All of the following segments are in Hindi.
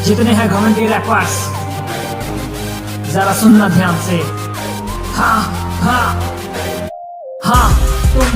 जितने हैं घमंडी रैपर्स जरा सुनना ध्यान से। हाँ हाँ हाँ, तुम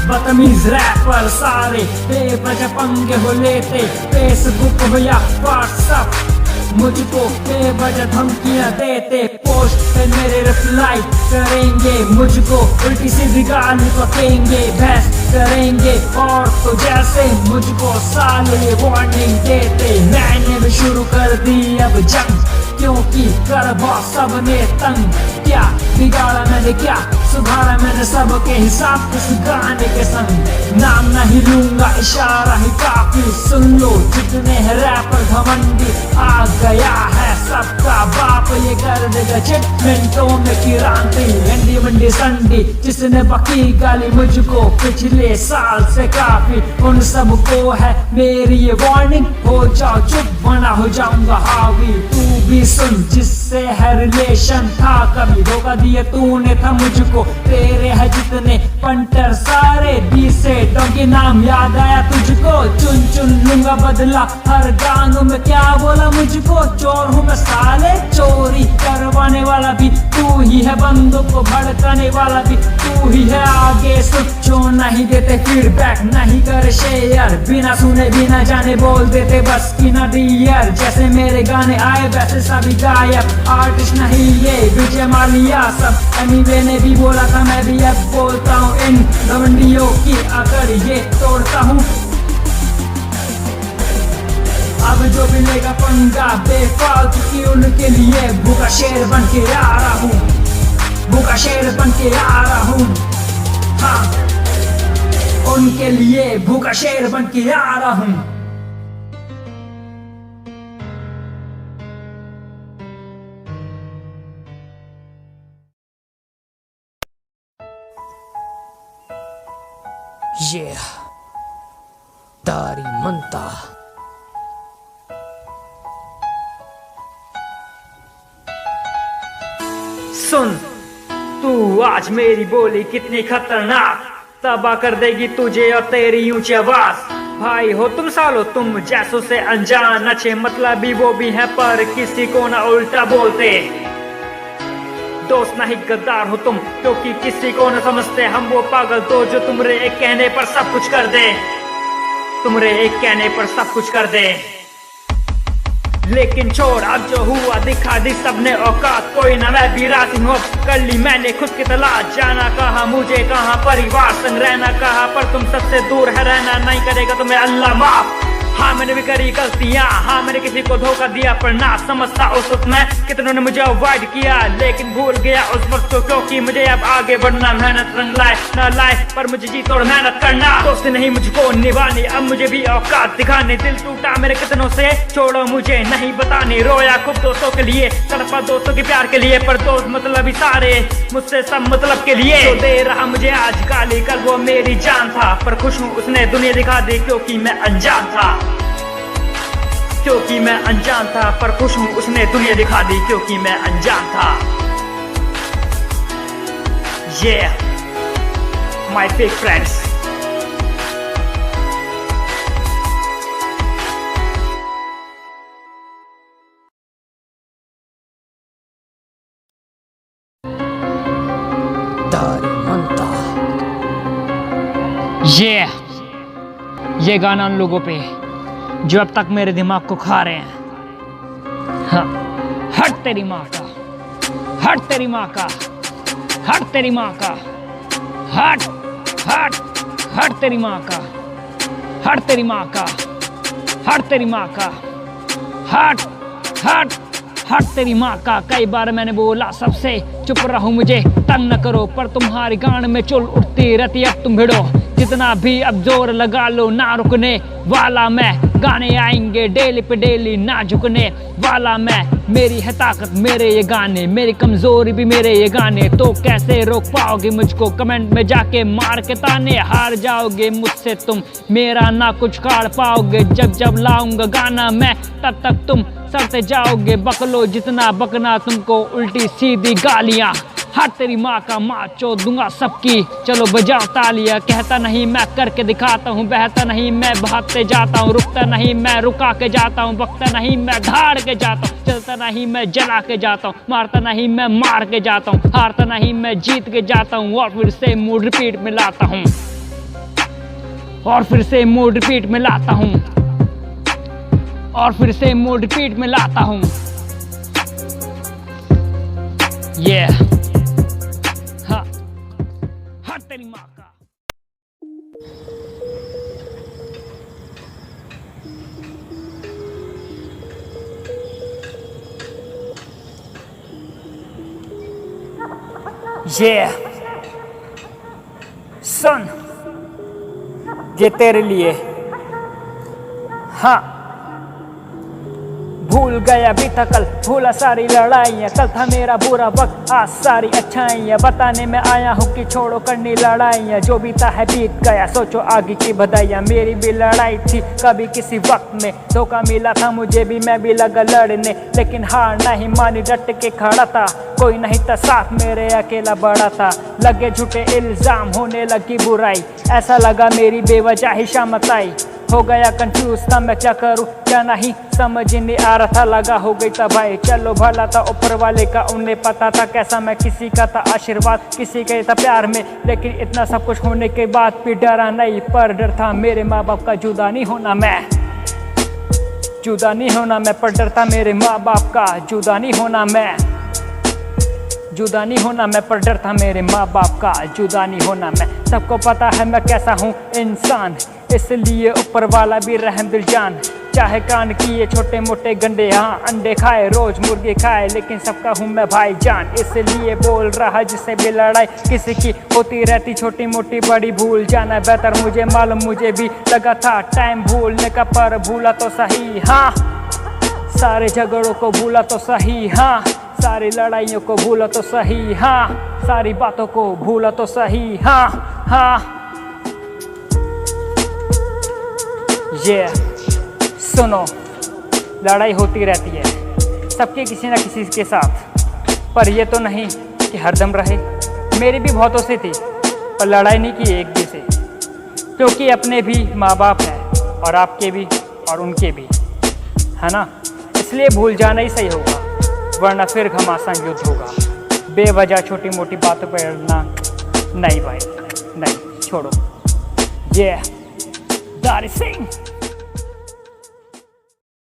बदतमीज रैपर सारे बेवजह पंगे हो लेते, फेसबुक हो या व्हाट्सएप मुझको बेवजह धमकियां देते, पोस्ट पे मेरे रिप्लाई करेंगे, मुझको उल्टी सीधी गाली बकेंगे, बहस करेंगे और तो जैसे मुझको साले वार्निंग देते। मैंने भी शुरू कर दी अब जंग, क्योंकि कर बहुत सबने तंग। क्या बिगाड़ा मैंने, क्या सुधारा मैंने, सबके हिसाब इस गाने के संग। नाम नहीं लूंगा, इशारा ही काफी, सुन लो जितने हैं रैपर घमंडी। आ गया है सबका बाप, ये कर देगा चिट मिनटों में क्रांति। अंडी मंडी संडी जिसने बकी गाली मुझको पिछले साल से काफी, उन सबको है मेरी ये वार्निंग, हो जाओ चुप वरना हो जाऊंगा हावी। तू भी सुन जिससे है रिलेशन था, कभी धोखा दिया तूने था मुझको, तेरे है जितने पंटर सारे बी से डॉगी नाम याद आया तुझको, चुन चुन लूंगा बदला हर गानों में। क्या बोला मुझको, चोर हूँ मैं साले, चोरी करवाने वाला भी तू ही है, बंदूक को भड़काने वाला भी तू ही है। आगे सुन जो नहीं देते फीडबैक, नहीं कर शेयर, बिना सुने बिना जाने बोल देते बस की ना डियर। जैसे मेरे गाने आए वैसे सभी गायब, आर्टिस्ट नहीं ये विजय मालिया सब। एनीवे ने भी बोला था, मैं भी अब बोलता हूँ, इन घमंडियों की अगर ये तोड़ता हूँ। अब जो भी लेगा पंगा बेफालतू की, उनके लिए भूखा शेर बन के आ रहा हूँ, भूखा शेर बन के आ रहा हूँ। हाँ, उनके लिए भूखा शेर बन के आ रहा हूँ। ये दारी मनता सुन तू आज मेरी बोली कितनी खतरनाक, तबाह कर देगी तुझे और तेरी ऊंची आवाज। भाई हो तुम सालो, तुम जैसों से अनजान, अच्छे मतलबी वो भी है पर किसी को ना उल्टा बोलते। दोस्त नहीं गद्दार हो तुम, क्योंकि किसी को न समझते हम वो पागल दो जो तुम्हारे एक कहने पर सब कुछ कर दे, तुम्हारे एक कहने पर सब कुछ कर दे। लेकिन छोड़ अब जो हुआ दिखा दी सबने औकात, कोई ना मैं भी राजी हूँ, कर ली मैंने खुद की तलाश। जाना कहा मुझे कहा, परिवार संग रहना कहा, पर तुम सबसे दूर है रहना नहीं करेगा तुम्हें अल्लाह माफ। हाँ मैंने भी करी गलतियाँ, हाँ मैंने किसी को धोखा दिया, पर ना समझता उस वक्त मैं कितनों ने मुझे अवॉइड किया। लेकिन भूल गया उस वक्त को, क्योंकि मुझे अब आगे बढ़ना, मेहनत रंग लाए ना लाए पर मुझे जी तोड़ मेहनत करना। दोस्त नहीं मुझको निभाने, अब मुझे भी औकात दिखाने। दिल टूटा मेरे कितनों से, छोड़ो मुझे नहीं बताने। रोया खूब दोस्तों के लिए, तड़पा दोस्तों के प्यार के लिए, पर दोस्त मतलब ही सारे मुझसे सब मतलब के लिए। तो दे रहा मुझे आज गाली, कल वो मेरी जान था, पर खुश हूँ उसने दुनिया दिखा दी, क्योंकि मैं अनजान था, क्योंकि मैं अनजान था। पर खुश हूँ उसने दुनिया दिखा दी, क्योंकि मैं अनजान था। Yeah, my fake friends. दारी मनता। ये गाना उन लोगों पे जो अब तक मेरे दिमाग को खा रहे हैं। हाँ, हट तेरी माँ का, हट तेरी माँ का, हट तेरी माँ का, हट हट हट तेरी माँ का, हट तेरी माँ का, हट तेरी माँ का, हट हट हट तेरी माँ का। कई बार मैंने बोला सबसे चुप रहो, मुझे तंग न करो, पर तुम्हारी गान में चुल उठती रहती। अब तुम भिड़ो जितना भी, अब जोर लगा लो, ना रुकने वाला मैं। गाने आएंगे डेली पे डेली, ना झुकने वाला मैं। मेरी है ताकत मेरे ये गाने, मेरी कमजोरी भी मेरे ये गाने। तो कैसे रोक पाओगे मुझको, कमेंट में जाके मार के ताने। हार जाओगे मुझसे तुम, मेरा ना कुछ काढ़ पाओगे। जब जब लाऊंगा गाना मैं, तब तक तुम सड़ते जाओगे। बकलो जितना बकना तुमको, उल्टी सीधी गालियां हर तेरी माँ का माँ चोद दूंगा सबकी। चलो बजाओ तालियां, कहता नहीं मैं करके दिखाता हूँ, बहता नहीं मैं बहाते जाता हूँ, रुकता नहीं मैं रुका के जाता हूँ, बकता नहीं मैं धाड़ के जाता हूँ, चलता नहीं मैं जला के जाता हूँ, मारता नहीं मैं मार के जाता हूँ, हारता नहीं मैं जीत के जाता हूँ, और फिर से मूड रिपीट में लाता हूँ, और फिर से मूड रिपीट में लाता हूँ, और फिर से मूड रिपीट में लाता हूँ। हाँ हर तेरी माँ का। सुन, ये तेरे लिए। हाँ, भूल गया बीता कल, भूला सारी लड़ाइयाँ, कल था मेरा बुरा वक्त, आज सारी अच्छाइयाँ, बताने में आया हूँ कि छोड़ो करनी लड़ाइयाँ, जो बीता है बीत गया, सोचो आगे की बधाइयाँ। मेरी भी लड़ाई थी कभी किसी वक्त में, धोखा मिला था मुझे भी, मैं भी लगा लड़ने, लेकिन हार नहीं मानी, डट के खड़ा था, कोई नहीं था साथ मेरे, अकेला बड़ा था। लगे झूठे इल्जाम, होने लगी बुराई, ऐसा लगा मेरी बेवजह ही शामत आई। हो गया कंफ्यूज था मैं, क्या करूं क्या नहीं समझ नहीं आ रहा था, लगा हो गई तबाही। चलो भला था ऊपर वाले का, उन्हें पता था कैसा मैं, किसी का था आशीर्वाद, किसी का था प्यार में, लेकिन इतना सब कुछ होने के बाद भी डरा नहीं, पर डर था मेरे माँ बाप का, जुदा नहीं होना मैं, जुदा नहीं होना मैं, पर डर था मेरे माँ बाप का, जुदा नहीं होना मैं, जुदा नहीं होना मैं, पर डर था मेरे माँ बाप का, जुदा नहीं होना मैं। सबको पता है मैं कैसा हूँ इंसान, इसलिए ऊपर वाला भी रहम दिल जान, चाहे कान किए छोटे मोटे गंडे, हाँ अंडे खाए रोज मुर्गे खाए, लेकिन सबका हूँ मैं भाईजान, इसलिए बोल रहा जिससे भी लड़ाई किसी की होती रहती, छोटी मोटी बड़ी भूल जाना बेहतर, मुझे मालूम मुझे भी लगा था टाइम भूलने का, पर भूला तो सही। हाँ, सारे झगड़ों को भूला तो सही, हाँ सारी लड़ाइयों को भूला तो सही, हाँ सारी बातों को भूला तो सही। हाँ हाँ ये सुनो, लड़ाई होती रहती है सबके किसी ना किसी के साथ, पर ये तो नहीं कि हरदम रहे। मेरी भी बहुतों से थी, पर लड़ाई नहीं की एक भी से, क्योंकि अपने भी माँ बाप हैं, और आपके भी और उनके भी, है ना, इसलिए भूल जाना ही सही होगा, वरना फिर घमासान युद्ध होगा। बेवजह छोटी मोटी बातों पर लड़ना नहीं भाई, नहीं, छोड़ो। दारी सिंह।